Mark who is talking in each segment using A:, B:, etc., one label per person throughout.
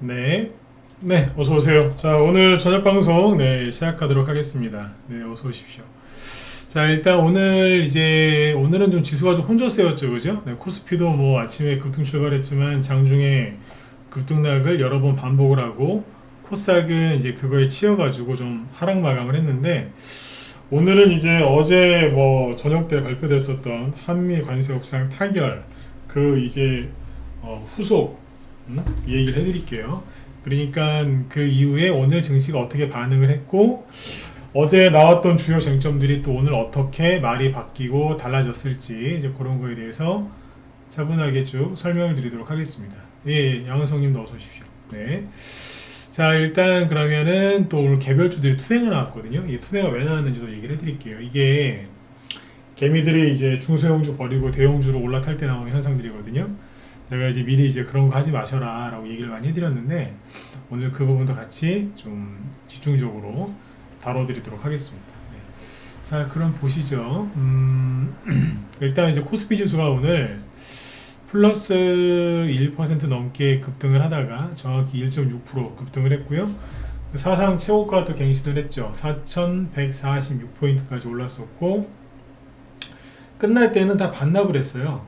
A: 네. 네, 어서 오세요. 자, 오늘 저녁 방송 시작하도록 하겠습니다. 네, 어서 오십시오. 자, 일단 오늘은 좀 지수가 좀 혼조세였죠, 그죠? 네, 코스피도 뭐 아침에 급등 출발했지만 장중에 급등락을 여러 번 반복을 하고 코스닥은 이제 그거에 치여가지고 좀 하락 마감을 했는데 오늘은 이제 어제 뭐 저녁 때 발표됐었던 한미 관세 협상 타결 그 이제 후속 이 얘기를 해드릴게요. 그러니까 그 이후에 오늘 증시가 어떻게 반응을 했고 어제 나왔던 주요 쟁점들이 또 오늘 어떻게 말이 바뀌고 달라졌을지 이제 그런 거에 대해서 차분하게 쭉 설명을 드리도록 하겠습니다. 예, 양은성님도 어서 오십시오. 네. 자, 일단 그러면은 또 오늘 개별주들이 투매가 나왔거든요. 이게 투매가 왜 나왔는지도 얘기를 해드릴게요. 이게 개미들이 이제 중소형주 버리고 대형주로 올라탈 때 나오는 현상들이거든요. 제가 이제 미리 이제 그런 거 하지 마셔라 라고 얘기를 많이 해드렸는데 오늘 그 부분도 같이 좀 집중적으로 다뤄드리도록 하겠습니다. 네. 자, 그럼 보시죠. 일단 이제 코스피 지수가 오늘 플러스 1% 넘게 급등을 하다가 정확히 1.6% 급등을 했고요. 사상 최고가 또 갱신을 했죠. 4,146포인트까지 올랐었고 끝날 때는 다 반납을 했어요.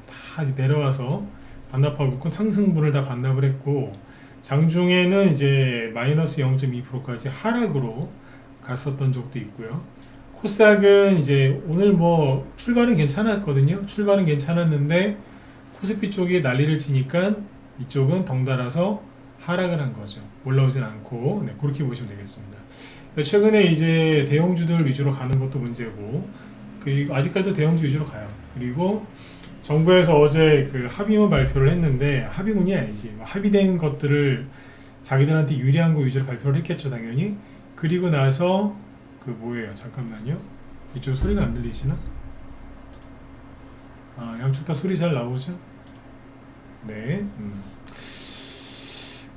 A: 다 내려와서 반납하고 큰 상승분을 다 반납을 했고 장중에는 이제 마이너스 0.2%까지 하락으로 갔었던 적도 있고요. 코스닥은 이제 오늘 뭐 출발은 괜찮았거든요. 출발은 괜찮았는데 코스피 쪽이 난리를 치니까 이쪽은 덩달아서 하락을 한 거죠. 올라오진 않고 그렇게 보시면 되겠습니다. 최근에 이제 대형주들 위주로 가는 것도 문제고 그리고 아직까지도 대형주 위주로 가요. 그리고 정부에서 어제 그 합의문 발표를 했는데 합의문이 아니지 합의된 것들을 자기들한테 유리한 거 위주로 발표를 했겠죠 당연히. 그리고 나서 그 뭐예요 잠깐만요 이쪽 소리가 안 들리시나? 양쪽 다 소리 잘 나오죠? 네.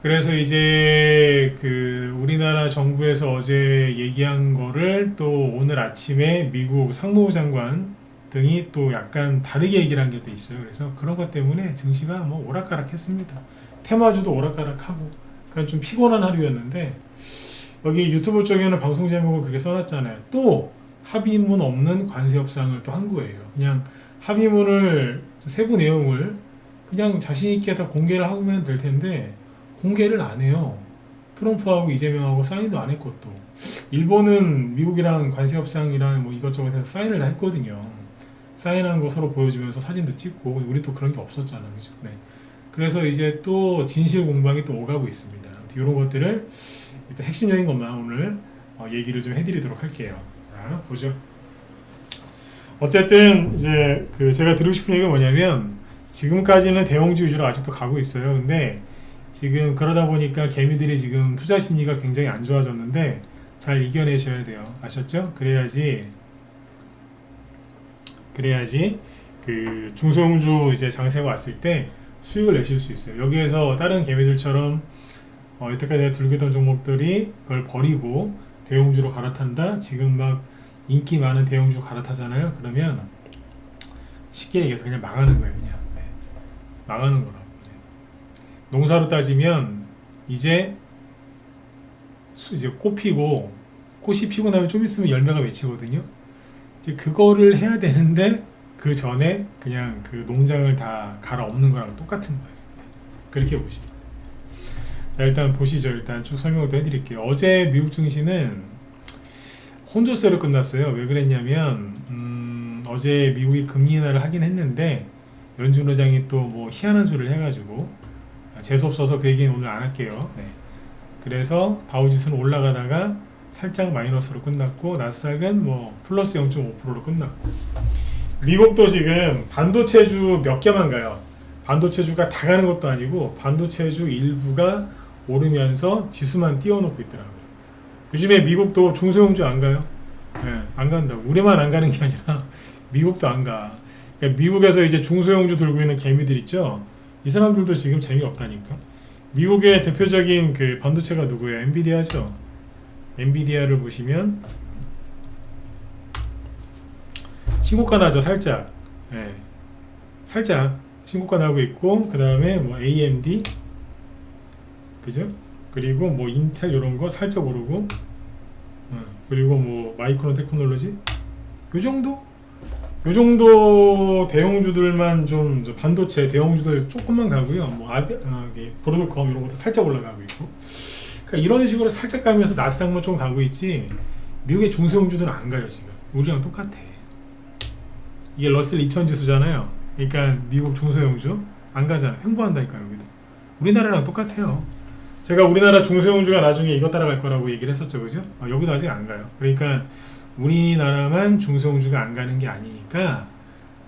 A: 그래서 이제 그 우리나라 정부에서 어제 얘기한 거를 또 오늘 아침에 미국 상무부 장관 등이 또 약간 다르게 얘기를 한 게 또 있어요. 그래서 그런 것 때문에 증시가 뭐 오락가락 했습니다. 테마주도 오락가락하고 그냥 좀 피곤한 하루였는데 여기 유튜브 쪽에는 방송 제목을 그렇게 써놨잖아요. 또 합의문 없는 관세 협상을 또 한 거예요. 그냥 합의문을 세부 내용을 그냥 자신 있게 다 공개를 하면 될 텐데 공개를 안 해요. 트럼프하고 이재명하고 사인도 안 했고 또 일본은 미국이랑 관세 협상이랑 뭐 이것저것 해서 사인을 다 했거든요. 사인한 거 서로 보여주면서 사진도 찍고 우리 또 그런 게 없었잖아, 그죠? 네. 그래서 이제 또 진실 공방이 또 오가고 있습니다. 이런 것들을 일단 핵심적인 것만 오늘 얘기를 좀 해드리도록 할게요. 자, 보죠. 어쨌든 이제 그 제가 드리고 싶은 얘기가 뭐냐면 지금까지는 대형주 위주로 아직도 가고 있어요. 근데 지금 그러다 보니까 개미들이 지금 투자 심리가 굉장히 안 좋아졌는데 잘 이겨내셔야 돼요. 아셨죠? 그래야지 그 중소형주 이제 장세가 왔을 때 수익을 내실 수 있어요. 여기에서 다른 개미들처럼 여태까지 내가 들고 있던 종목들이 그걸 버리고 대형주로 갈아탄다. 지금 막 인기 많은 대형주 갈아타잖아요. 그러면 쉽게 얘기해서 그냥 망하는 거예요. 그냥 망하는 거라고. 농사로 따지면 이제 꽃 피고 꽃이 피고 나면 좀 있으면 열매가 맺히거든요. 이제 그거를 해야 되는데 그 전에 그냥 그 농장을 다 갈아엎는 거랑 똑같은 거예요. 그렇게 보시면. 자, 일단 보시죠. 일단 쭉 설명을 또 해드릴게요. 어제 미국 증시는 혼조세로 끝났어요. 왜 그랬냐면 어제 미국이 금리 인하를 하긴 했는데 연준 의장이 또 뭐 희한한 소리를 해가지고 재수없어서 그 얘기는 오늘 안 할게요. 네. 그래서 다우지수는 올라가다가 살짝 마이너스로 끝났고 나스닥은 뭐 플러스 0.5%로 끝났고 미국도 지금 반도체주 몇 개만 가요. 반도체주가 다 가는 것도 아니고 반도체주 일부가 오르면서 지수만 띄워놓고 있더라고요. 요즘에 미국도 중소형주 안 가요? 네, 안 간다고. 우리만 안 가는 게 아니라 미국도 안 가. 그러니까 미국에서 이제 중소형주 들고 있는 개미들 있죠? 이 사람들도 지금 재미없다니까. 미국의 대표적인 그 반도체가 누구예요? 엔비디아죠. 엔비디아를 보시면 신고가 나죠, 살짝. 네. 살짝 신고가 나고 있고, 그 다음에 뭐 AMD, 그죠? 그리고 뭐 인텔 이런 거 살짝 오르고, 그리고 뭐 마이크론 테크놀로지 요 정도? 요 정도 대형주들만 좀 반도체 대형주들 조금만 가고요. 뭐 브로드컴 이런 것도 살짝 올라가고 있고. 그러니까 이런 식으로 살짝 가면서 나스닥만 좀 가고 있지. 미국의 중소형주들은 안 가요 지금. 우리랑 똑같아. 이게 러셀 2000 지수잖아요. 그러니까 미국 중소형주 안 가잖아. 횡보한다니까 여기도. 우리나라랑 똑같아요. 제가 우리나라 중소형주가 나중에 이거 따라갈 거라고 얘기를 했었죠, 그죠? 여기도 아직 안 가요. 그러니까 우리나라만 중소형주가 안 가는 게 아니니까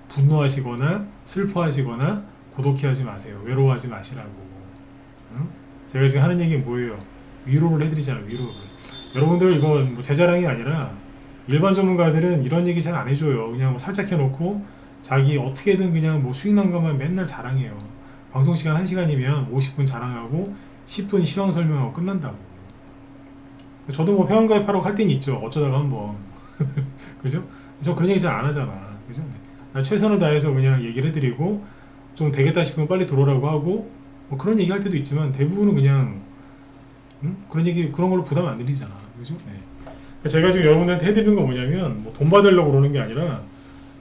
A: 분노하시거나 슬퍼하시거나 고독해하지 마세요. 외로워하지 마시라고. 응? 제가 지금 하는 얘기는 뭐예요? 위로를 해드리잖아요. 위로를. 여러분들 이건 뭐 제 자랑이 아니라 일반 전문가들은 이런 얘기 잘 안 해줘요. 그냥 뭐 살짝 해놓고 자기 어떻게든 그냥 뭐 수익 난 것만 맨날 자랑해요. 방송 시간 1시간이면 50분 자랑하고 10분 시황 설명하고 끝난다고. 저도 뭐 회원가입하라고 할 때는 있죠. 어쩌다가 한번. 그죠? 저 그런 얘기 잘 안 하잖아. 그죠? 최선을 다해서 그냥 얘기를 해드리고 좀 되겠다 싶으면 빨리 들어오라고 하고 뭐 그런 얘기 할 때도 있지만 대부분은 그냥 그런 얘기 그런 걸로 부담 안 드리잖아. 그죠? 네. 제가 지금 여러분들한테 해드리는 건 뭐냐면 뭐 돈 받으려고 그러는 게 아니라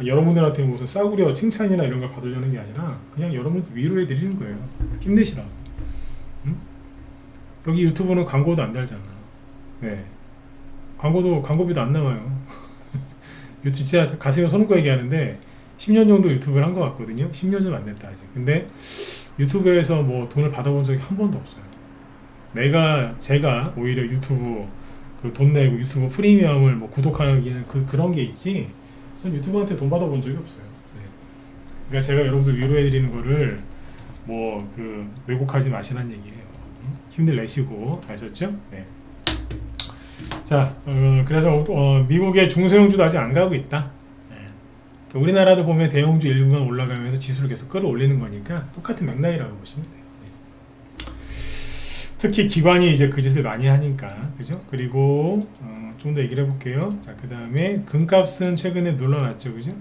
A: 여러분들한테 무슨 싸구려 칭찬이나 이런 걸 받으려는 게 아니라 그냥 여러분들 위로해 드리는 거예요. 힘내시라고. 여기 유튜브는 광고도 안 달잖아. 네. 광고비도 안 나와요. 유튜브 진짜 가슴에 손 얹고 얘기하는데 10년 정도 유튜브를 한 것 같거든요. 10년 좀 안 됐다 아직. 근데 유튜브에서 뭐 돈을 받아본 적이 한 번도 없어요. 제가 오히려 유튜브 그 돈 내고 유튜브 프리미엄을 뭐 구독하는 그런 게 있지. 전 유튜브한테 돈 받아본 적이 없어요. 네. 그러니까 제가 여러분들 위로해드리는 거를 뭐 왜곡하지 마시라는 얘기예요. 힘들 내시고 아셨죠? 네. 자, 그래서 미국의 중소형주도 아직 안 가고 있다. 네. 우리나라도 보면 대형주 일부만 올라가면서 지수를 계속 끌어올리는 거니까 똑같은 맥락이라고 보시면 돼요. 네. 특히 기관이 이제 그 짓을 많이 하니까, 그죠? 그리고 좀 더 얘기를 해볼게요. 자, 그 다음에 금값은 최근에 눌러놨죠, 그죠?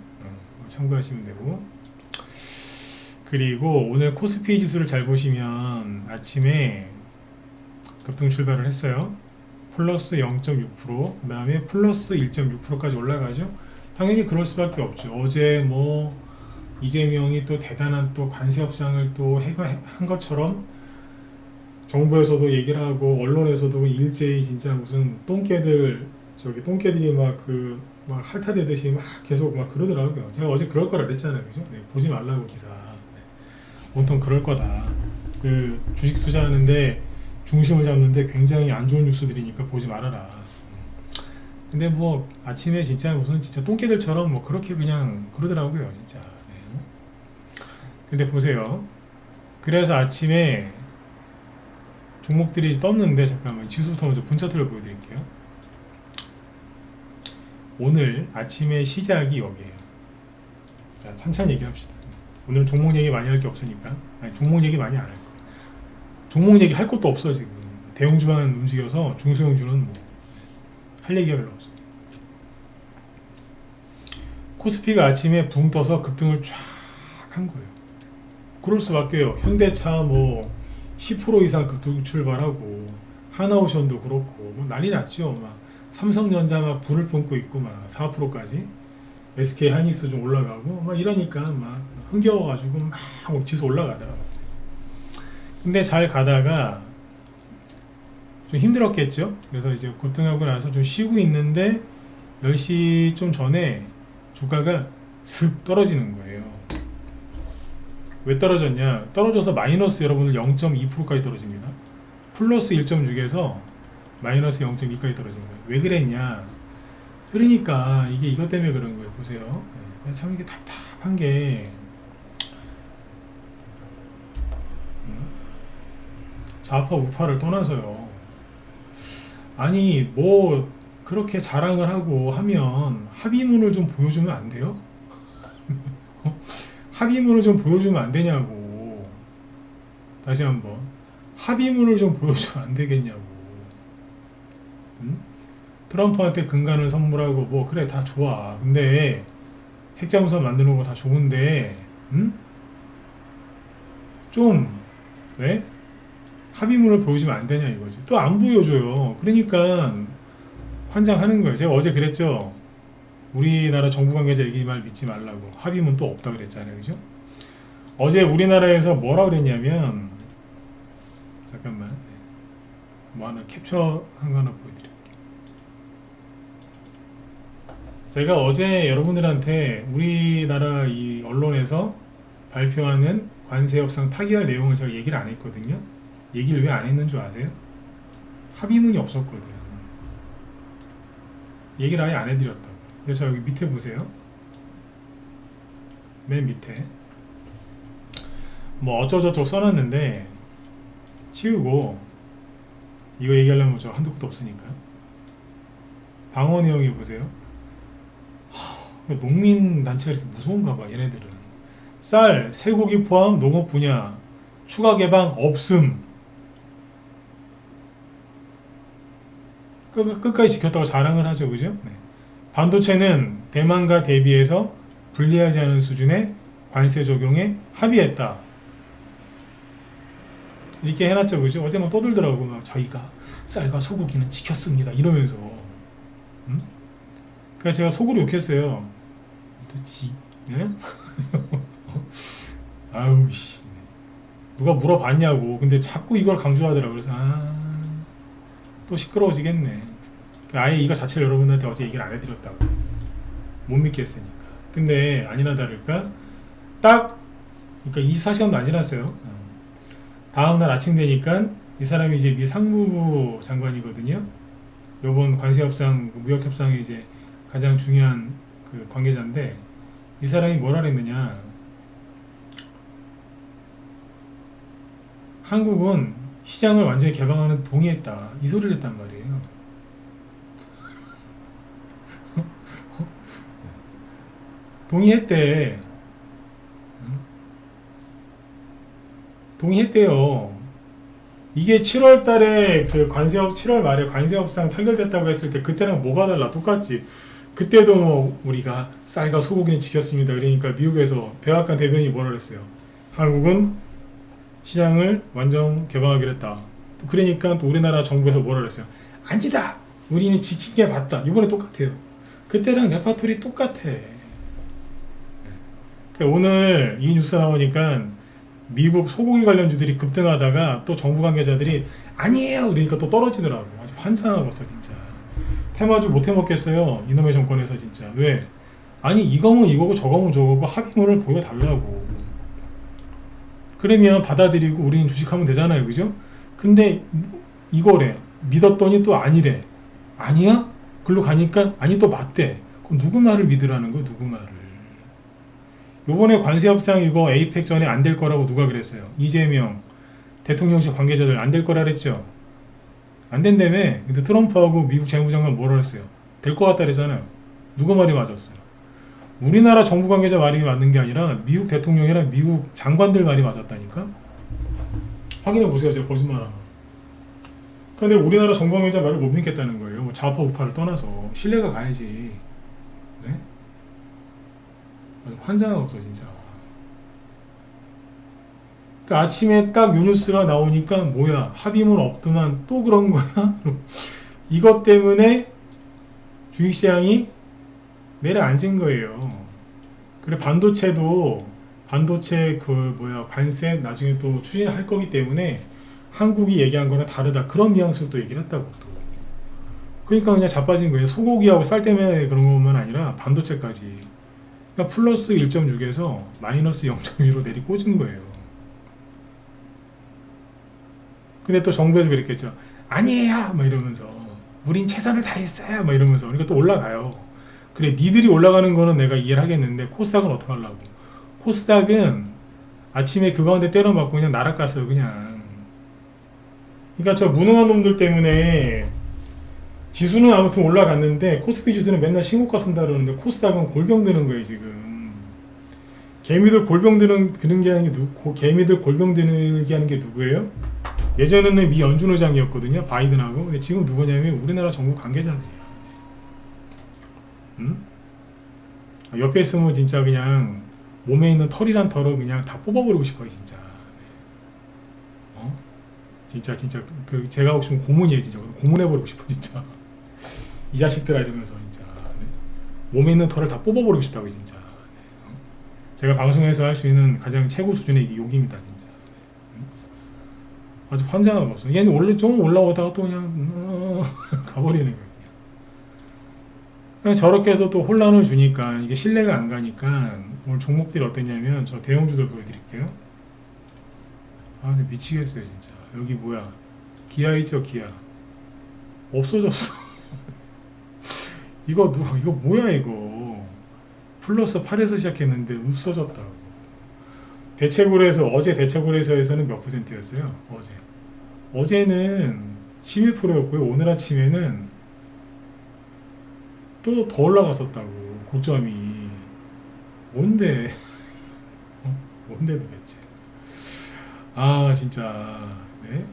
A: 참고하시면 되고. 그리고 오늘 코스피 지수를 잘 보시면 아침에 급등 출발을 했어요. 플러스 0.6%, 그 다음에 플러스 1.6%까지 올라가죠. 당연히 그럴 수밖에 없죠. 어제 뭐 이재명이 또 대단한 또 관세 협상을 또 한 것처럼 정부에서도 얘기를 하고 언론에서도 일제히 진짜 무슨 똥개들이 막 핥아대듯이 막 계속 막 그러더라고요. 제가 어제 그럴 거라 그랬잖아요, 그죠? 네, 보지 말라고 기사. 네. 온통 그럴 거다. 주식 투자하는데 중심을 잡는데 굉장히 안 좋은 뉴스들이니까 보지 말아라. 근데 뭐 아침에 진짜 무슨 진짜 똥개들처럼 뭐 그렇게 그냥 그러더라고요, 진짜. 네. 근데 보세요. 그래서 아침에 종목들이 떴는데 잠깐만 지수부터 먼저 분차트를 보여드릴게요. 오늘 아침에 시작이 여기에요. 자, 천천히 얘기합시다. 오늘 종목 얘기 많이 할 게 없으니까. 종목 얘기 많이 안 할 거야. 종목 얘기 할 것도 없어 지금. 대형주만 움직여서 중소형주는 뭐 할 얘기가 별로 없어. 코스피가 아침에 붕 떠서 급등을 쫙 한 거예요. 그럴 수밖에요. 현대차 뭐 10% 이상 급등 출발하고 하나오션도 그렇고 뭐 난리 났죠. 막 삼성전자 막 불을 뿜고 있고 막 4%까지 SK 하이닉스 좀 올라가고 막 이러니까 막 흥겨워가지고 막 지수 올라가더라고요. 근데 잘 가다가 좀 힘들었겠죠. 그래서 이제 급등하고 나서 좀 쉬고 있는데 10시 좀 전에 주가가 슥 떨어지는 거예요. 왜 떨어졌냐? 떨어져서 마이너스 여러분들 0.2%까지 떨어집니다. 플러스 1.6에서 마이너스 0.2까지 떨어진 거예요. 왜 그랬냐? 그러니까 이게 이것 때문에 그런 거예요. 보세요. 참 이게 답답한 게 좌파 우파를 떠나서요. 아니 뭐 그렇게 자랑을 하고 하면 합의문을 좀 보여주면 안 돼요? 합의문을 좀 보여주면 안 되냐고. 다시 한번 합의문을 좀 보여주면 안 되겠냐고. 트럼프한테 근간을 선물하고 뭐 그래 다 좋아. 근데 핵잠수함 만드는 거 다 좋은데 좀 네? 합의문을 보여주면 안 되냐 이거지. 또 안 보여줘요. 그러니까 환장하는 거예요. 제가 어제 그랬죠. 우리나라 정부 관계자 얘기 말 믿지 말라고. 합의문 또 없다 그랬잖아요. 그죠? 어제 우리나라에서 뭐라 그랬냐면, 잠깐만, 뭐 하나 캡처한 거 하나 보여드릴게요. 제가 어제 여러분들한테 우리나라 이 언론에서 발표하는 관세 협상 타결 내용을 제가 얘기를 안 했거든요. 얘기를 왜 안 했는 줄 아세요? 합의문이 없었거든. 얘기를 아예 안 해드렸다고. 그래서 여기 밑에 보세요. 맨 밑에 뭐 어쩌저쩌 써놨는데 치우고, 이거 얘기하려면 저 한두 끝도 없으니까 방어 내용이 보세요. 농민 단체가 이렇게 무서운가 봐. 얘네들은 쌀, 쇠고기 포함 농업 분야 추가 개방 없음. 끝까지 지켰다고 자랑을 하죠. 그죠? 네. 반도체는 대만과 대비해서 불리하지 않은 수준의 관세 적용에 합의했다. 이렇게 해놨죠. 그죠? 어제 막 떠들더라고. 막 저희가 쌀과 소고기는 지켰습니다. 이러면서. 그러니까 제가 속으로 욕했어요. 네? 아우 씨. 누가 물어봤냐고. 근데 자꾸 이걸 강조하더라고. 그래서 또 시끄러워지겠네. 아예 이거 자체를 여러분한테 어제 얘기를 안 해드렸다고. 못 믿겠으니까. 근데 아니나 다를까 딱, 그러니까 24시간도 안 지났어요. 다음날 아침 되니까 이 사람이 이제 미 상무부 장관이거든요. 요번 관세협상, 무역협상의 이제 가장 중요한 그 관계자인데, 이 사람이 뭐라 그랬느냐. 한국은 시장을 완전히 개방하는 동의했다. 이 소리를 했단 말이에요. 동의했대. 동의했대요. 이게 7월 달에 그 7월 말에 관세협상 타결됐다고 했을 때 그때랑 뭐가 달라? 똑같지. 그때도 뭐 우리가 쌀과 소고기는 지켰습니다. 그러니까 미국에서 백악관 대변인이 뭐라 그랬어요? 한국은 시장을 완전 개방하기로 했다. 그러니까 또 우리나라 정부에서 뭐라 그랬어요? 아니다! 우리는 지킨 게 맞다. 이번에 똑같아요. 그때랑 레파토리 똑같아. 그러니까 오늘 이 뉴스 나오니까 미국 소고기 관련주들이 급등하다가 또 정부 관계자들이 아니에요! 그러니까 또 떨어지더라고. 아주 환장하겠어 진짜. 테마주 못 해먹겠어요. 이놈의 정권에서 진짜. 왜? 아니 이거면 이거고 저거면 저거고 합의문을 보여달라고. 그러면 받아들이고 우리는 주식하면 되잖아요. 그죠? 근데 이거래. 믿었더니 또 아니래. 아니야? 글로 가니까 아니 또 맞대. 그럼 누구 말을 믿으라는 거야? 누구 말을. 요번에 관세협상 이거 에이펙 전에 안 될 거라고 누가 그랬어요? 이재명 대통령실 관계자들 안 될 거라 그랬죠? 안 된다며. 근데 트럼프하고 미국 재무장관 뭐라 그랬어요? 될 것 같다 그랬잖아요. 누구 말이 맞았어요? 우리나라 정부 관계자 말이 맞는 게 아니라 미국 대통령이랑 미국 장관들 말이 맞았다니까? 확인해 보세요. 제가 거짓말하면. 근데 우리나라 정부 관계자 말을 못 믿겠다는 거예요. 뭐 좌파 우파를 떠나서 신뢰가 가야지. 네? 아주 환장하고서 진짜. 그 아침에 딱 요 뉴스가 나오니까 뭐야 합의문 없더만 또 그런 거야? 이것 때문에 주식시장이 내려앉은 거예요. 그래 반도체도 반도체 그 뭐야 관세 나중에 또 추진할 거기 때문에 한국이 얘기한 거랑 다르다 그런 뉘앙스로 또 얘기를 했다고 또. 그러니까 그냥 자빠진 거예요. 소고기하고 쌀 때문에 그런 것만 아니라 반도체까지. 그러니까 플러스 1.6에서 마이너스 0.2로 내리 꽂은 거예요. 근데 또 정부에서 그랬겠죠. 아니에요! 막 이러면서. 우린 최선을 다했어요! 막 이러면서. 그러니까 또 올라가요. 그래, 니들이 올라가는 거는 내가 이해를 하겠는데, 코스닥은 어떡하려고. 코스닥은 아침에 그 가운데 때려맞고 그냥 날아갔어요, 그냥. 그러니까 저 무능한 놈들 때문에 지수는 아무튼 올라갔는데, 코스피 지수는 맨날 신고가 쓴다 그러는데, 코스닥은 골병 드는 거예요, 지금. 개미들 골병 드는 게 아닌 게 개미들 골병 들게 하는 게 누구예요? 예전에는 미 연준 의장이었거든요. 바이든하고. 근데 지금 누구냐면 우리나라 정부 관계자들이에요. 응? 옆에 있으면 진짜 그냥 몸에 있는 털이란 털을 그냥 다 뽑아버리고 싶어요. 진짜. 어? 진짜 그 제가 하고 싶은 고문이에요. 진짜 고문해버리고 싶어 진짜. 이 자식들아 이러면서 진짜 네. 몸에 있는 털을 다 뽑아버리고 싶다고 진짜. 네. 제가 방송에서 할 수 있는 가장 최고 수준의 이게 욕입니다 진짜. 아주 환장하고 없어. 얘는 원래 좀 올라오다가 또 그냥 가버리는 거예요. 그냥 저렇게 해서 또 혼란을 주니까 이게 신뢰가 안 가니까 오늘 종목들이 어땠냐면 저 대형주들 보여드릴게요. 아 근데 미치겠어요 진짜. 여기 뭐야 기아 있죠 기아 없어졌어. 이거 뭐야 이거 플러스 8에서 시작했는데 없어졌다고. 대체고래에서 어제 대체고래에서는 몇 %였어요? 어제는 11%였고요. 오늘 아침에는 또 더 올라갔었다고. 고점이 뭔데? 뭔데 도대체? 아 진짜 네?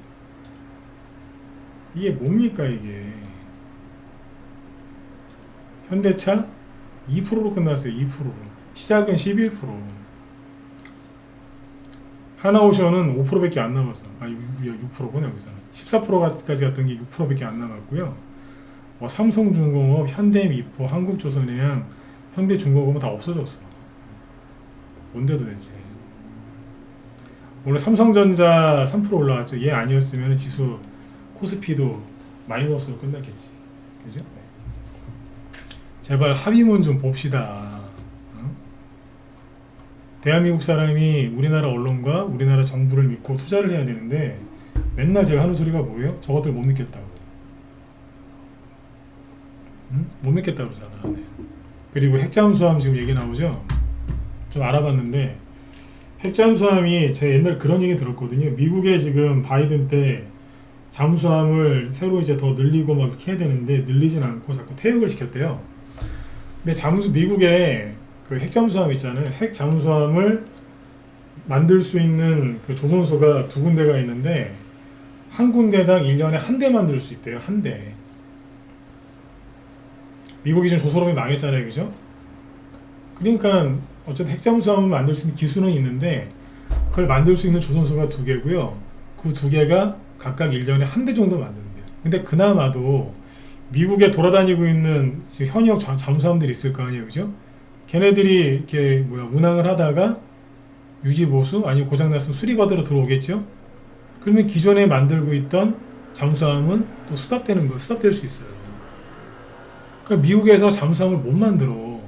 A: 이게 뭡니까 이게? 현대차 2%로 끝났어요. 2%로 시작은 11%. 하나오션은 5%밖에 안 남았어. 아 6%구나 여기서는 14%까지 갔던 게 6%밖에 안 남았고요. 삼성중공업, 현대미포, 한국조선해양, 현대중공업은 다 없어졌어. 뭔데 도대체? 오늘 삼성전자 3% 올라왔죠. 얘 아니었으면 지수 코스피도 마이너스로 끝났겠지. 그죠? 제발 합의문 좀 봅시다. 대한민국 사람이 우리나라 언론과 우리나라 정부를 믿고 투자를 해야 되는데 맨날 제가 하는 소리가 뭐예요? 저것들 못 믿겠다고. 응? 못 믿겠다고 그러잖아. 네. 그리고 핵잠수함 지금 얘기 나오죠? 좀 알아봤는데 핵잠수함이 제가 옛날 그런 얘기 들었거든요. 미국에 지금 바이든 때 잠수함을 새로 이제 더 늘리고 막 이렇게 해야 되는데 늘리진 않고 자꾸 퇴역을 시켰대요. 근데 미국에 그 핵잠수함 있잖아요. 핵잠수함을 만들 수 있는 그 조선소가 2군데가 있는데 한 군데당 1년에 한 대 만들 수 있대요. 한 대. 미국이 지금 조선업이 망했잖아요. 그죠? 그러니까 어쨌든 핵잠수함을 만들 수 있는 기술은 있는데 그걸 만들 수 있는 조선소가 2개고요. 그 2개가 각각 1년에 한 대 정도 만드는데요. 근데 그나마도 미국에 돌아다니고 있는 현역 잠수함들이 있을 거 아니에요. 그죠? 걔네들이 이렇게 운항을 하다가 유지보수 아니면 고장났으면 수리받으러 들어오겠죠. 그러면 기존에 만들고 있던 잠수함은 또 스탑될 수 있어요. 그러니까 미국에서 잠수함을 못 만들어.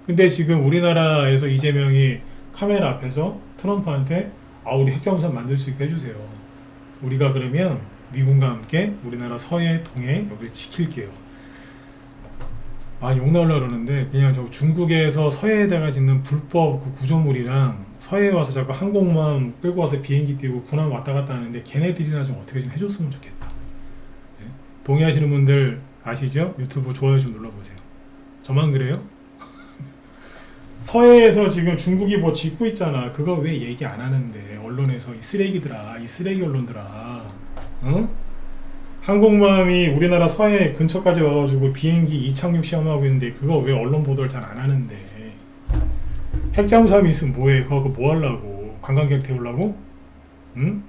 A: 근데 지금 우리나라에서 이재명이 카메라 앞에서 트럼프한테 우리 핵잠수함 만들 수 있게 해주세요. 우리가 그러면 미국과 함께 우리나라 서해, 동해 여기를 지킬게요. 욕 나오려고 그러는데 그냥 저 중국에서 서해에다가 짓는 불법 그 구조물이랑 서해에 와서 자꾸 항공모함 끌고 와서 비행기 띄고 군함 왔다 갔다 하는데 걔네들이나 좀 어떻게 좀 해줬으면 좋겠다. 네? 동의하시는 분들 아시죠? 유튜브 좋아요 좀 눌러보세요. 저만 그래요? 서해에서 지금 중국이 뭐 짓고 있잖아. 그거 왜 얘기 안 하는데 언론에서 이 쓰레기들아, 이 쓰레기 언론들아, 응? 항공모함이 우리나라 서해 근처까지 와가지고 비행기 이착륙 시험하고 있는데 그거 왜 언론 보도를 잘 안 하는데? 핵잠수함이 있으면 뭐해? 그거 뭐 하려고? 관광객 태우려고? 응?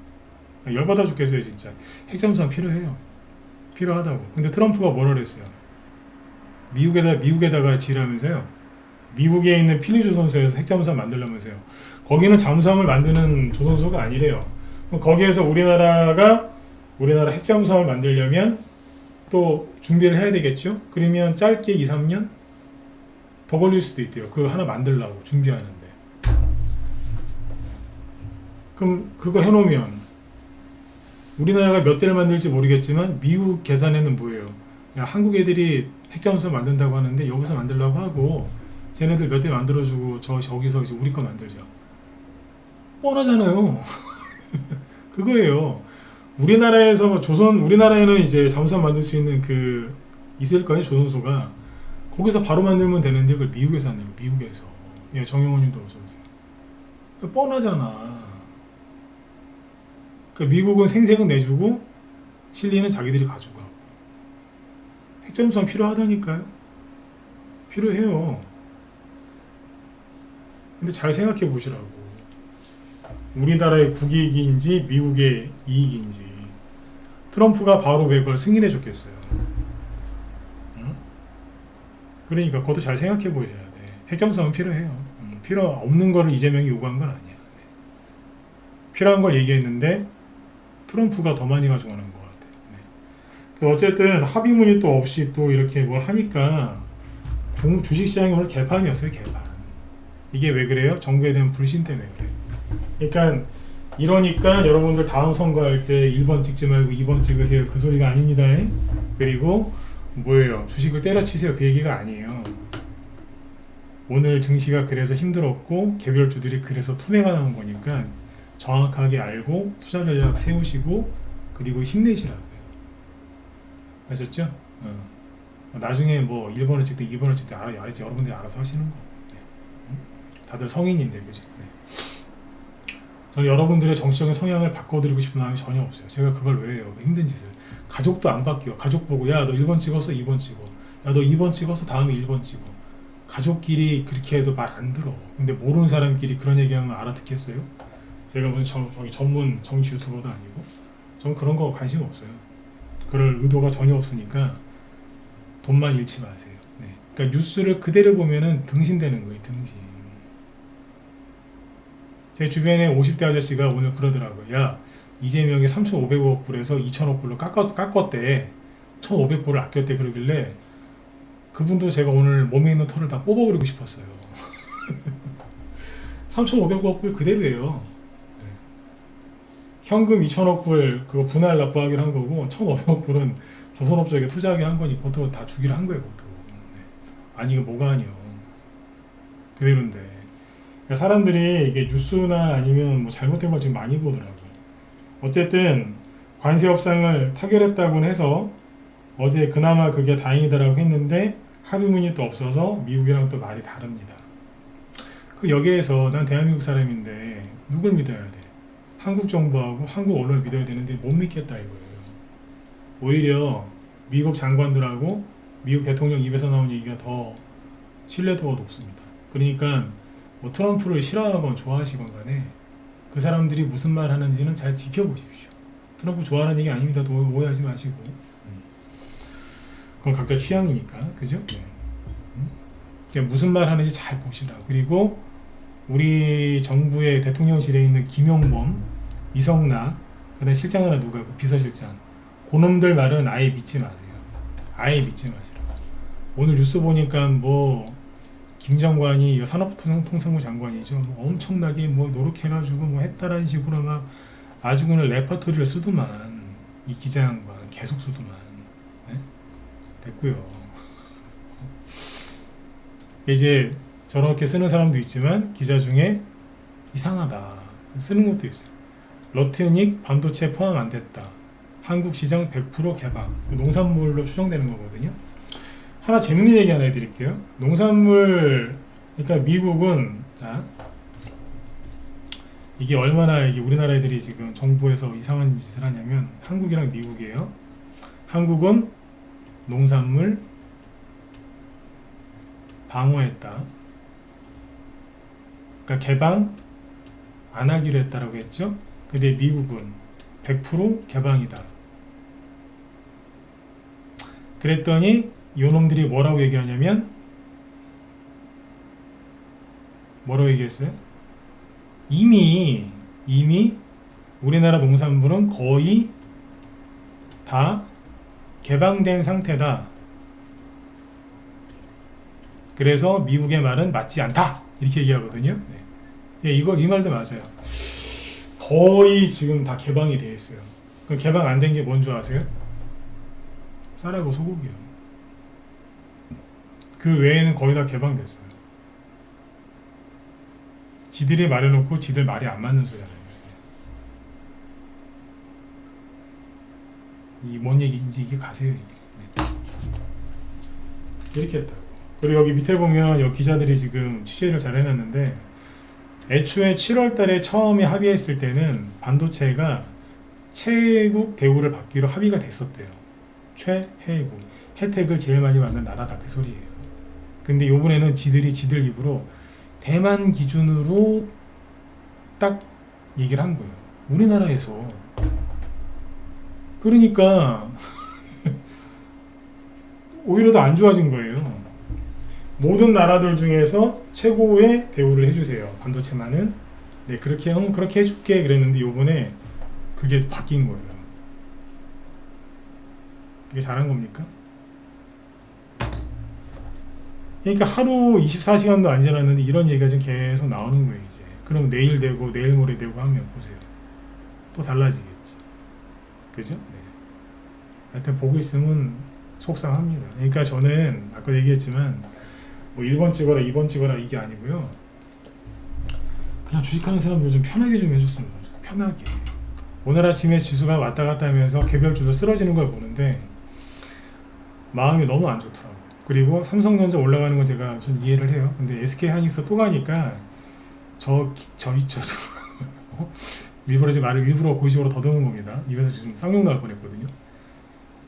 A: 열받아 죽겠어요 진짜. 핵잠수함 필요해요. 필요하다고. 근데 트럼프가 뭐라 그랬어요? 미국에다가 지라면서요. 미국에 있는 필리 조선소에서 핵잠수함 만들려면서요. 거기는 잠수함을 만드는 조선소가 아니래요. 거기에서 우리나라 핵잠수함을 만들려면 또 준비를 해야 되겠죠? 그러면 짧게 2, 3년 더 걸릴 수도 있대요. 그거 하나 만들려고 준비하는데. 그럼 그거 해놓으면 우리나라가 몇 대를 만들지 모르겠지만 미국 계산에는 뭐예요? 야, 한국 애들이 핵잠수함 만든다고 하는데 여기서 만들려고 하고 쟤네들 몇 대 만들어주고 저기서 이제 우리 거 만들자. 뻔하잖아요. 그거예요. 우리나라에는 이제 잠수함 만들 수 있는 있을 거예요, 조선소가. 거기서 바로 만들면 되는데 그걸 미국에서 안 내고, 미국에서. 예, 정영원님도 어서오세요. 뻔하잖아. 미국은 생색은 내주고, 실리는 자기들이 가져가고. 핵잠수함 필요하다니까요? 필요해요. 근데 잘 생각해 보시라고. 우리나라의 국익인지 미국의 이익인지. 트럼프가 바로 왜 그걸 승인해 줬겠어요. 응? 그러니까 그것도 잘 생각해 보셔야 돼. 핵정상은 필요해요. 필요 없는 거를 이재명이 요구한 건 아니야. 네. 필요한 걸 얘기했는데 트럼프가 더 많이 가져가는 것 같아. 네. 어쨌든 합의문이 또 없이 또 이렇게 뭘 하니까 주식시장이 오늘 개판이었어요. 개판. 이게 왜 그래요? 정부에 대한 불신 때문에 그래요. 그러니까 이러니까 여러분들 다음 선거할 때 1번 찍지 말고 2번 찍으세요. 그 소리가 아닙니다. 그리고 뭐예요? 주식을 때려치세요. 그 얘기가 아니에요. 오늘 증시가 그래서 힘들었고 개별주들이 그래서 투매가 나온 거니까 정확하게 알고 투자 전략 세우시고 그리고 힘내시라고요. 아셨죠? 나중에 뭐 1번을 찍든 2번을 찍든 알아서 여러분들이 알아서 하시는 거. 네. 다들 성인인데 그죠? 네. 저는 여러분들의 정치적인 성향을 바꿔드리고 싶은 마음이 전혀 없어요. 제가 그걸 왜 해요? 힘든 짓을. 가족도 안 바뀌어. 가족 보고 야 너 1번 찍었어 2번 찍어. 야 너 2번 찍어서 다음에 1번 찍어. 가족끼리 그렇게 해도 말 안 들어. 근데 모르는 사람끼리 그런 얘기하면 알아듣겠어요? 제가 무슨 전문 정치 유튜버도 아니고 전 그런 거 관심 없어요. 그럴 의도가 전혀 없으니까 돈만 잃지 마세요. 네. 그러니까 뉴스를 그대로 보면은 등신되는 거예요. 등신. 제 주변에 50대 아저씨가 오늘 그러더라고요. 야 이재명이 3,500억 불에서 2,000억 불로 깎았대. 1,500불을 아꼈대. 그러길래 그분도 제가 오늘 몸에 있는 털을 다 뽑아버리고 싶었어요. 3,500억 불 그대로예요. 네. 현금 2,000억 불 그거 분할 납부하기로 한 거고 1,500억 불은 조선업적에 투자하기로 한 거니 그것도 다 주기로 한 거예요. 그것도. 네. 아니 이거 뭐가 아니요. 그대로인데 그러니까 사람들이 이게 뉴스나 아니면 뭐 잘못된 걸 지금 많이 보더라고요. 어쨌든 관세 협상을 타결했다고는 해서 어제 그나마 그게 다행이다라고 했는데 합의문이 또 없어서 미국이랑 또 말이 다릅니다. 그 여기에서 난 대한민국 사람인데 누굴 믿어야 돼? 한국 정부하고 한국 언론을 믿어야 되는데 못 믿겠다 이거예요. 오히려 미국 장관들하고 미국 대통령 입에서 나온 얘기가 더 신뢰도가 높습니다. 그러니까 뭐 트럼프를 싫어하건 좋아하시건 간에 그 사람들이 무슨 말 하는지는 잘 지켜보십시오. 트럼프 좋아하는 얘기 아닙니다. 오해하지 마시고. 그건 각자 취향이니까, 그죠? 무슨 말 하는지 잘 보시라. 그리고 우리 정부의 대통령실에 있는 김용범, 이성락, 그다음 실장 하나 누가 그 비서실장, 그놈들 말은 아예 믿지 마세요. 아예 믿지 마시라고. 오늘 뉴스 보니까 뭐 김정관이 산업통상부 장관이죠. 뭐 엄청나게 뭐 노력해가지고 뭐 했다라는 식으로 막 아주 그냥 레퍼토리를 쓰더만 이 기자 양반 계속 쓰더만. 됐고요. 이제 저렇게 쓰는 사람도 있지만 기자 중에 이상하다 쓰는 것도 있어요. 러트닉 반도체 포함 안 됐다. 한국 시장 100% 개방. 농산물로 추정되는 거거든요. 하나 재밌는 얘기 하나 해드릴게요. 농산물 그러니까 미국은 자 이게 얼마나 이게 우리나라 애들이 지금 정부에서 이상한 짓을 하냐면 한국이랑 미국이에요. 한국은 농산물 방어했다. 그러니까 개방 안 하기로 했다라고 했죠. 근데 미국은 100% 개방이다. 그랬더니 요놈들이 뭐라고 얘기하냐면 뭐라고 얘기했어요? 이미 우리나라 농산물은 거의 다 개방된 상태다. 그래서 미국의 말은 맞지 않다. 이렇게 얘기하거든요. 네. 예, 이 말도 맞아요. 거의 지금 다 개방이 되어 있어요. 그럼 개방 안 된 게 뭔 줄 아세요? 쌀하고 소고기요. 그 외에는 거의 다 개방됐어요. 지들이 말해놓고 지들 말이 안 맞는 소리 하는 거예요. 이 뭔 얘기인지 이게 가세요. 이게. 네. 이렇게 했다고. 그리고 여기 밑에 보면 여기 기자들이 지금 취재를 잘 해놨는데 애초에 7월 달에 처음에 합의했을 때는 반도체가 최애국 대우를 받기로 합의가 됐었대요. 최애국. 혜택을 제일 많이 받는 나라다 그 소리예요. 근데 요번에는 지들 입으로 대만 기준으로 딱 얘기를 한 거예요. 우리나라에서. 그러니까 오히려 더 안 좋아진 거예요. 모든 나라들 중에서 최고의 대우를 해주세요. 반도체만은. 네, 그렇게 해줄게 그랬는데 요번에 그게 바뀐 거예요. 이게 잘한 겁니까? 그러니까 하루 24시간도 안 지났는데 이런 얘기가 지금 계속 나오는 거예요, 이제. 그럼 내일 되고 내일 모레 되고 하면 보세요. 또 달라지겠지. 그죠? 네. 하여튼 보고 있으면 속상합니다. 그러니까 저는 아까 얘기했지만 뭐 1번 찍어라 2번 찍어라 이게 아니고요. 그냥 주식하는 사람들 좀 편하게 좀 해줬으면 좋겠어요. 편하게. 오늘 아침에 지수가 왔다 갔다 하면서 개별주도 쓰러지는 걸 보는데 마음이 너무 안 좋더라고요. 그리고 삼성전자 올라가는 건 제가 전 이해를 해요. 근데 SK하이닉스 또 가니까 저 일부러 제 말을 일부러 고의적으로 더듬은 겁니다. 입에서 지금 쌍욕 나올 뻔했거든요.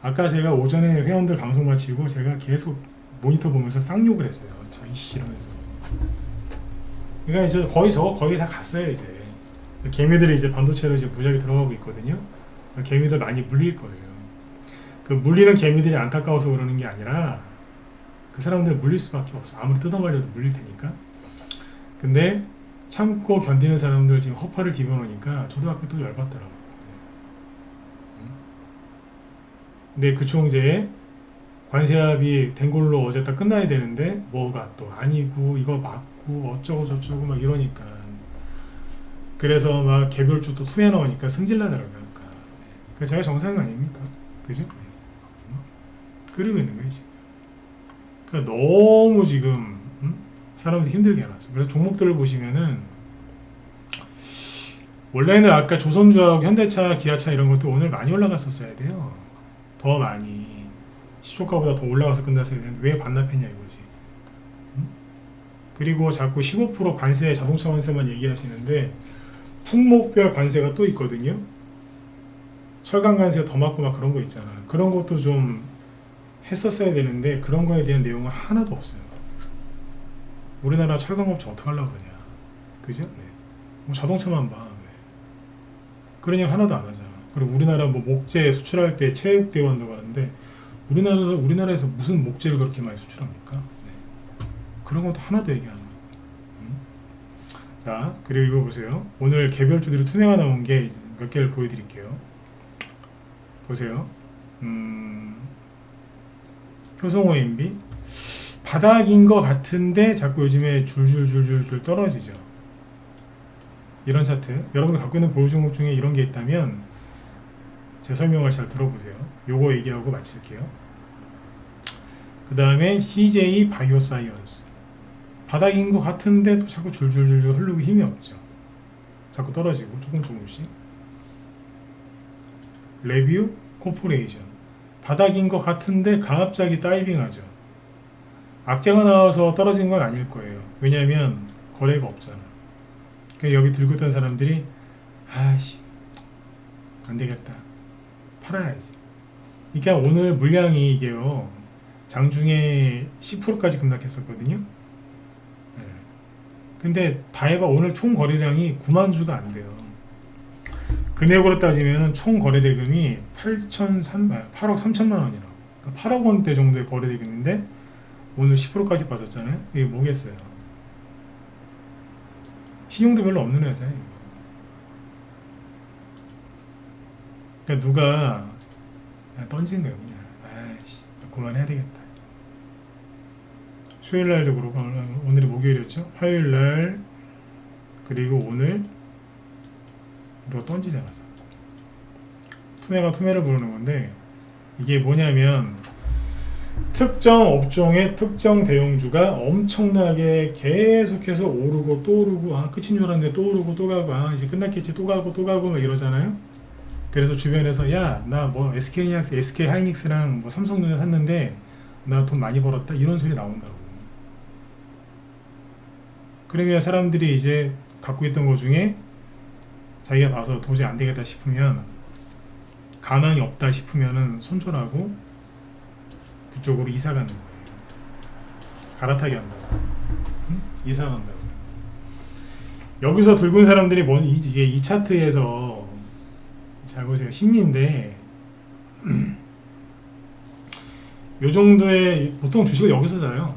A: 아까 제가 오전에 회원들 방송 마치고 제가 계속 모니터 보면서 쌍욕을 했어요. 저 이씨 이러면서. 그러니까 이제 거의 다 갔어요 이제. 개미들이 이제 반도체로 이제 무작위 들어가고 있거든요. 개미들 많이 물릴 거예요. 그 물리는 개미들이 안타까워서 그러는 게 아니라 그 사람들 물릴 수밖에 없어. 아무리 뜯어말려도 물릴 테니까. 근데 참고 견디는 사람들 지금 허파를 뒤집어놓으니까 저도 아까 또 열받더라고요. 근데 그 총재에 관세합이 된 걸로 어제 딱 끝나야 되는데 뭐가 또 아니고 이거 맞고 어쩌고 저쩌고 막 이러니까 그래서 막 개별주 또 투매 나오니까 승질나더라고요. 그러니까 제가 정상 아닙니까? 그죠? 그러고 있는 거예요 지금. 그러니까 너무 지금 사람들이 힘들게 해놨어. 그래서 종목들을 보시면은 원래는 아까 조선주하고 현대차, 기아차 이런 것도 오늘 많이 올라갔었어야 돼요. 더 많이 시초가보다 더 올라가서 끝났어야 되는데 왜 반납했냐 이거지. 그리고 자꾸 15% 관세, 자동차 관세만 얘기하시는데 품목별 관세가 또 있거든요. 철강 관세 더 맞고 막 그런 거 있잖아. 그런 것도 좀 했었어야 되는데 그런 거에 대한 내용은 하나도 없어요. 우리나라 철강업체 어떻게 하려고 그러냐. 그죠? 네. 뭐 자동차만 봐. 왜. 그런 얘기 하나도 안 하잖아. 그리고 우리나라 뭐 목재 수출할 때 체육 대우 한다고 하는데 우리나라에서 무슨 목재를 그렇게 많이 수출합니까? 네. 그런 것도 하나도 얘기 안 하고. 자, 그리고 이거 보세요. 오늘 개별주들이 투매가 나온 게 몇 개를 보여드릴게요. 보세요. 효성호 MB 바닥인 것 같은데 자꾸 요즘에 줄줄줄줄 떨어지죠. 이런 차트 여러분들 갖고 있는 보유 종목 중에 이런 게 있다면 제 설명을 잘 들어보세요. 요거 얘기하고 마칠게요. 그 다음에 CJ 바이오사이언스 바닥인 것 같은데 또 자꾸 줄줄줄줄 흐르고 힘이 없죠. 자꾸 떨어지고 조금씩. 레뷰 코퍼레이션 바닥인 것 같은데 갑자기 다이빙하죠. 악재가 나와서 떨어진 건 아닐 거예요. 왜냐하면 거래가 없잖아. 그러니까 여기 들고 있던 사람들이 아씨 안 되겠다 팔아야지. 그러니까 오늘 물량이 이게요 장중에 10%까지 급락했었거든요. 네. 근데 다해봐 오늘 총 거래량이 9만 주가 안 돼요. 금액으로 따지면 총 거래 대금이 8억 3천만 원이라고. 그러니까 8억 원대 정도의 거래 대금인데 오늘 10%까지 빠졌잖아요. 이게 뭐겠어요? 신용도 별로 없는 회사예요. 그러니까 누가 던진 거예요 그냥. 아이씨 그만해야 되겠다. 수요일날도 그러고 오늘이 목요일이었죠. 화요일날 그리고 오늘 누가 던지잖아. 투매가 투매를 부르는 건데 이게 뭐냐면 특정 업종의 특정 대형주가 엄청나게 계속해서 오르고 또 오르고 아 끝인 줄 알았는데 또 오르고 또 가고 아 이제 끝났겠지 또 가고 막 이러잖아요. 그래서 주변에서 야 나 뭐 SK 하이닉스랑 뭐 삼성전자 샀는데 나 돈 많이 벌었다 이런 소리 나온다고. 그러면 사람들이 이제 갖고 있던 거 중에 자기가 봐서 도저히 안 되겠다 싶으면 가망이 없다 싶으면은 손절하고 그쪽으로 이사 가는 거예요. 갈아타기 한다고. 응? 이사 간다고. 여기서 들고 있는 사람들이 이게 이 차트에서 잘 보세요. 심리인데 요 정도의 보통 주식을 여기서 사요.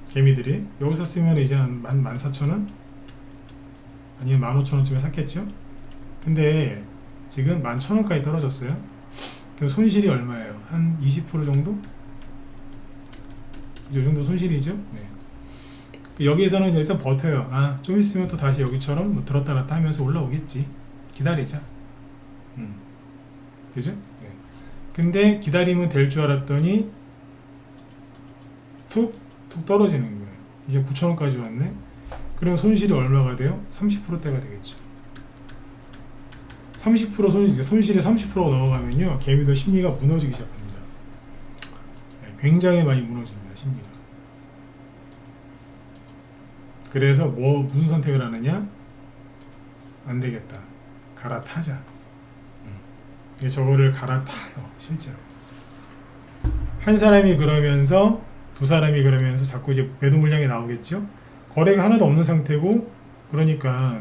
A: 개미들이 여기서 쓰면 이제 한 14,000원 아니면 15,000원쯤에 샀겠죠. 근데 지금 11,000원까지 떨어졌어요. 그럼 손실이 얼마예요? 한 20% 정도? 이 정도 손실이죠. 네. 여기에서는 일단 버텨요. 아, 좀 있으면 또 다시 여기처럼 뭐 들었다 놨다 하면서 올라오겠지. 기다리자. 그죠? 네. 근데 기다리면 될 줄 알았더니 툭 떨어지는 거예요. 이제 9,000원까지 왔네. 그럼 손실이 얼마가 돼요? 30%대가 되겠죠. 30% 손실이 30%가 넘어가면요, 개미도 심리가 무너지기 시작합니다. 네, 굉장히 많이 무너집니다, 심리가. 그래서 무슨 선택을 하느냐? 안 되겠다. 갈아타자. 저거를 갈아타요, 실제로. 한 사람이 그러면서 두 사람이 그러면서 자꾸 이제 매도 물량이 나오겠죠. 거래가 하나도 없는 상태고, 그러니까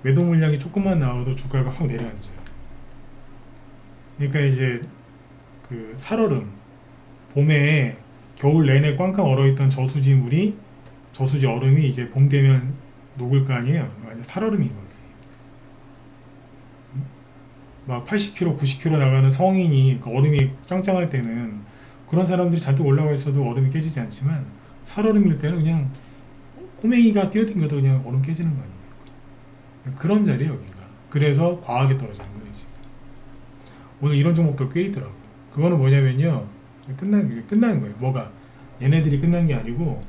A: 매도 물량이 조금만 나와도 주가가 확 내려앉아요. 그러니까 이제 그 살얼음, 봄에 겨울 내내 꽝꽝 얼어있던 저수지 얼음이 이제 봄 되면 녹을 거 아니에요. 완전 살얼음인 거지. 막 80km, 90km 나가는 성인이 그 얼음이 짱짱할 때는 그런 사람들이 잔뜩 올라가 있어도 얼음이 깨지지 않지만, 살얼음일 때는 그냥 꼬맹이가 뛰어댕겨도 그냥 얼음 깨지는 거 아닙니까? 그런 자리에요, 여기가. 그래서 과하게 떨어지는 거예요, 지금. 오늘 이런 종목도 꽤 있더라고. 그거는 뭐냐면요, 끝나는 거예요. 뭐가? 얘네들이 끝난 게 아니고,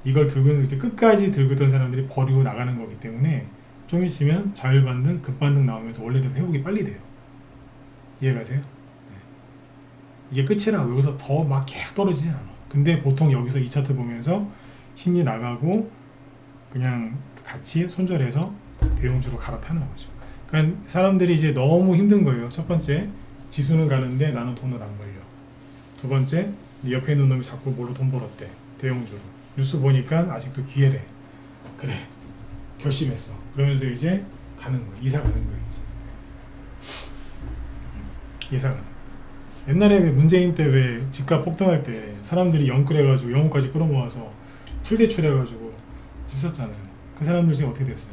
A: 이걸 들고 이렇게 끝까지 들고 있던 사람들이 버리고 나가는 거기 때문에, 좀 있으면 자율반등, 급반등 나오면서 원래대로 회복이 빨리 돼요. 이해가세요? 네. 이게 끝이라고. 여기서 더 막 계속 떨어지진 않아. 근데 보통 여기서 이 차트 보면서 심리 나가고 그냥 같이 손절해서 대용주로 갈아타는 거죠. 그러니까 사람들이 이제 너무 힘든 거예요. 첫 번째, 지수는 가는데 나는 돈을 안 벌려. 두 번째, 네 옆에 있는 놈이 자꾸 뭘로 돈 벌었대. 대용주로. 뉴스 보니까 아직도 기회래. 그래, 결심했어. 그러면서 이제 가는 거예요. 이사 가는 거예요. 이사 가는 거예요. 옛날에 문재인 때 왜 집값 폭등할 때 사람들이 영끌해가지고 영혼까지 끌어모아서 풀대출해가지고 집 샀잖아요. 그 사람들 지금 어떻게 됐어요?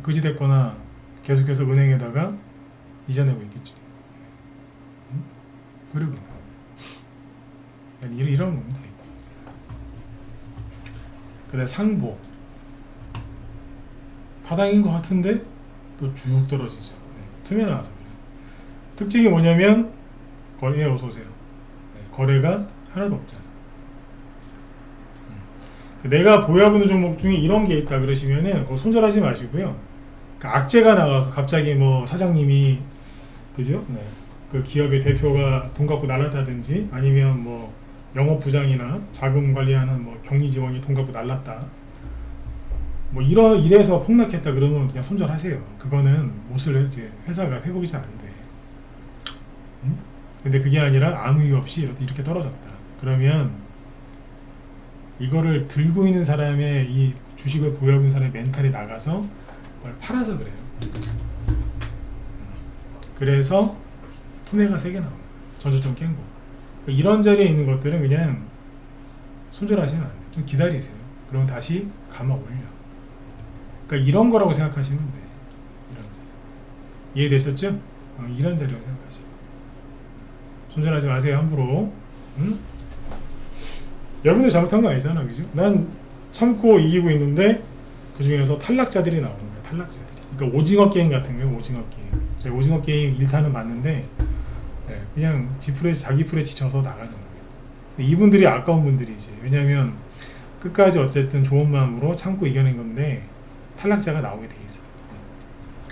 A: 그지 됐거나 계속해서 은행에다가 이자 내고 있겠죠. 응? 그리고 이런 겁니다. 그다음 상보 바닥인 것 같은데 또 쭉 떨어지죠. 틈에 나와서 그래요. 특징이 뭐냐면 거래에 어서오세요. 거래가 하나도 없잖아. 내가 보유하고 있는 종목 중에 이런 게 있다 그러시면은 그거 손절하지 마시고요. 악재가 나가서 갑자기 뭐 사장님이 그죠? 네. 그 기업의 대표가 돈 갖고 날랐다든지 아니면 뭐 영업부장이나 자금 관리하는 뭐 격리 직원이 돈 갖고 날랐다. 뭐 이래서 폭락했다 그러면 그냥 손절하세요. 그거는 못을 이제 회사가 회복이 잘 안 돼. 응? 근데 그게 아니라 아무 이유 없이 이렇게 떨어졌다. 그러면 이거를 들고 있는 사람의 이 주식을 보유하고 있는 사람의 멘탈이 나가서 그걸 팔아서 그래요. 그래서 투매가 3개 나와요. 전저점 깬 거. 이런 자리에 있는 것들은 그냥 손절하시면 안 돼요. 좀 기다리세요. 그러면 다시 감아 올려. 그러니까 이런 거라고 생각하시면 돼요. 이런 자리. 이해되셨죠? 이런 자리라고 생각하시고. 손절하지 마세요, 함부로. 응? 여러분들 잘못한 거 아니잖아, 그죠? 난 참고 이기고 있는데 그 중에서 탈락자들이 나오는 거예요. 탈락자들이. 그러니까 오징어 게임 같은 거예요. 오징어 게임. 제가 오징어 게임 1타는 맞는데 그냥 자기 풀에 지쳐서 나가는 거예요. 이분들이 아까운 분들이지. 왜냐하면 끝까지 어쨌든 좋은 마음으로 참고 이겨낸 건데 탈락자가 나오게 돼 있어요.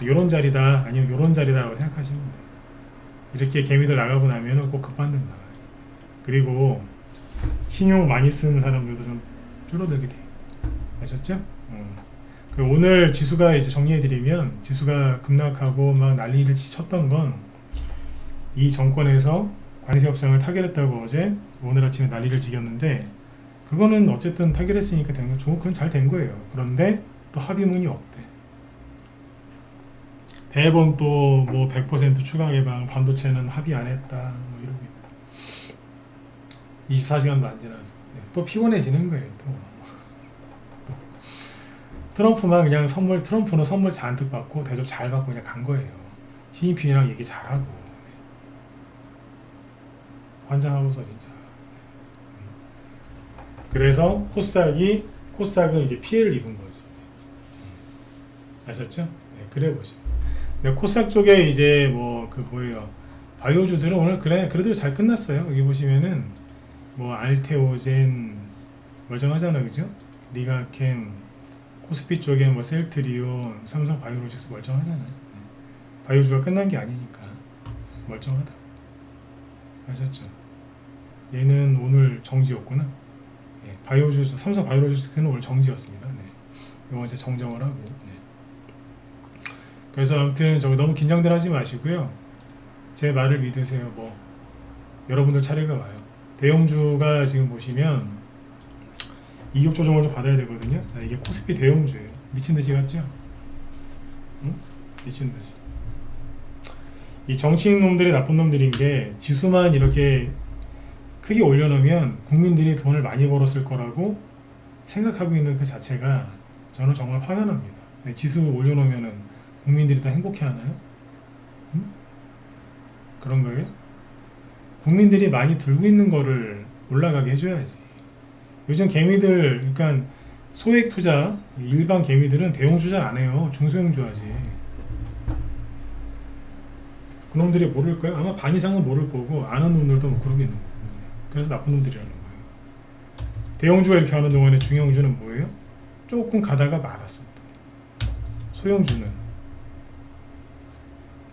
A: 요런 자리다 아니면 요런 자리다라고 생각하시면 돼요. 이렇게 개미들 나가고 나면은 꼭 급반등 나와요. 그리고 신용 많이 쓰는 사람들도 좀 줄어들게 돼요. 아셨죠? 오늘 지수가 이제 정리해드리면 지수가 급락하고 막 난리를 쳤던 건 이 정권에서 관세 협상을 타결했다고 어제 오늘 아침에 난리를 지겼는데 그거는 어쨌든 타결했으니까 된 거 좋은, 그건 잘 된 거예요. 그런데 또 합의문이 없대. 대법원 또 뭐 100% 추가 개방, 반도체는 합의 안 했다, 뭐 이러고 있고. 24시간도 안 지나서 또 피곤해지는 거예요. 또 트럼프만 그냥 트럼프는 선물 잔뜩 받고 대접 잘 받고 그냥 간 거예요. 시진핑이랑 얘기 잘하고 환장하고서 진짜. 그래서 코스닥은 이제 피해를 입은 거지. 아셨죠? 네, 그래 보죠. 근데 코스닥 쪽에 이제 뭐예요? 바이오주들은 오늘 그래도 잘 끝났어요. 여기 보시면은 뭐 알테오젠 멀쩡하잖아, 그죠? 리가캠, 코스피 쪽에 뭐 셀트리온, 삼성 바이오로직스 멀쩡하잖아. 네. 바이오주가 끝난 게 아니니까 멀쩡하다. 아셨죠? 얘는 오늘 정지였구나. 네. 삼성 바이오로직스는 오늘 정지였습니다. 네. 이거 이제 정정을 하고. 네. 그래서 아무튼 너무 긴장들 하지 마시고요. 제 말을 믿으세요. 뭐 여러분들 차례가 와요. 대형주가 지금 보시면 이격 조정을 좀 받아야 되거든요. 이게 코스피 대형주예요. 미친듯이 갔죠? 응? 미친듯이. 이 정치인 놈들이 나쁜 놈들인 게 지수만 이렇게 크게 올려놓으면 국민들이 돈을 많이 벌었을 거라고 생각하고 있는 그 자체가 저는 정말 화가 납니다. 지수 올려놓으면 국민들이 다 행복해하나요? 응? 그런 거예요? 국민들이 많이 들고 있는 거를 올라가게 해줘야지. 요즘 개미들, 그러니까 소액 투자, 일반 개미들은 대형 투자 안 해요. 중소형주 하지. 그놈들이 모를까요? 아마 반 이상은 모를 거고, 아는 놈들도 못 그러고 있는 거예요. 그래서 나쁜 놈들이라는 거예요. 대형주가 이렇게 하는 동안에 중형주는 뭐예요? 조금 가다가 말았어. 소형주는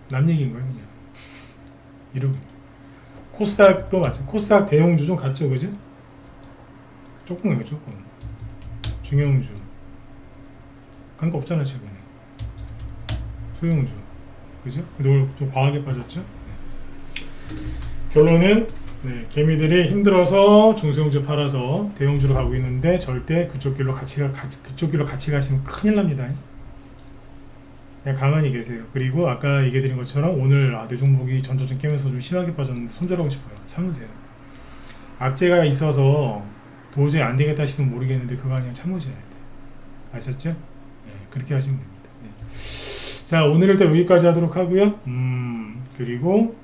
A: 남 얘기인 거예요, 그냥. 이러고. 코스닥도 마찬가지. 코스닥 대형주 좀 같죠, 그죠? 조금 가요, 조금. 중형주. 간 거 없잖아, 최근에. 소형주. 그죠? 근데 오늘 좀 과하게 빠졌죠? 네. 결론은, 네, 개미들이 힘들어서 중소형주 팔아서 대형주로 가고 있는데 절대 그쪽 길로 같이 가시면 큰일 납니다. 그냥 가만히 계세요. 그리고 아까 얘기 드린 것처럼 오늘 내 종목이 전조증 깨면서 좀 심하게 빠졌는데 손절하고 싶어요. 참으세요. 악재가 있어서 도저히 안 되겠다 싶으면 모르겠는데 그거 그냥 참으셔야 돼요. 아셨죠? 네, 그렇게 하시면 됩니다. 네. 자, 오늘 일단 여기까지 하도록 하고요. 그리고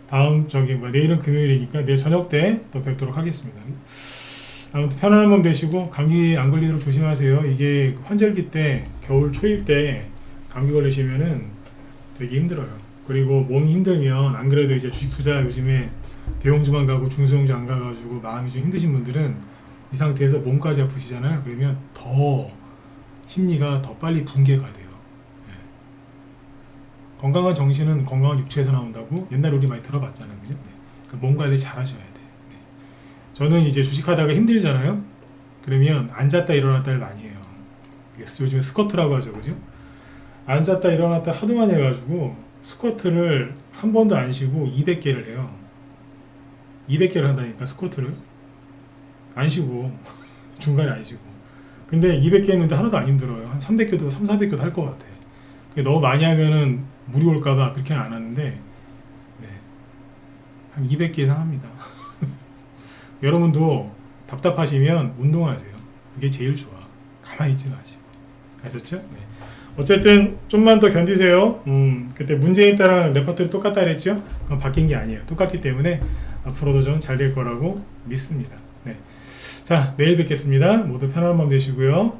A: 다음 내일은 금요일이니까 내일 저녁 때 또 뵙도록 하겠습니다. 아무튼 편안한 밤 되시고 감기 안 걸리도록 조심하세요. 이게 환절기 때 겨울 초입 때 감기 걸리시면은 되게 힘들어요. 그리고 몸이 힘들면 안 그래도 이제 주식 투자 요즘에 대형주만 가고 중소형주 안 가가지고 마음이 좀 힘드신 분들은 이 상태에서 몸까지 아프시잖아요. 그러면 더 심리가 더 빨리 붕괴가 돼요. 네. 건강한 정신은 건강한 육체에서 나온다고 옛날에 우리 많이 들어봤잖아요. 그죠? 네. 그러니까 몸 관리 잘 하셔야 돼요. 저는 이제 주식하다가 힘들잖아요. 그러면 앉았다 일어났다를 많이 해요. 요즘에 스쿼트라고 하죠, 그죠? 앉았다 일어났다 하도 많이 해가지고 스쿼트를 한 번도 안 쉬고 200개를 해요. 200개를 한다니까, 스쿼트를 안 쉬고 중간에 안 쉬고. 근데 200개 했는데 하나도 안 힘들어요. 한 300개도 400개도 할 것 같아. 너무 많이 하면은 물이 올까봐 그렇게 안 하는데, 네, 한 200개 이상 합니다. 여러분도 답답하시면 운동하세요. 그게 제일 좋아. 가만히 있지 마시고. 아셨죠? 네. 어쨌든 좀만 더 견디세요. 그때 문재인 때랑 레퍼토리 똑같다 그랬죠? 그건 바뀐 게 아니에요. 똑같기 때문에 앞으로도 좀 잘 될 거라고 믿습니다. 네. 자, 내일 뵙겠습니다. 모두 편안한 밤 되시고요.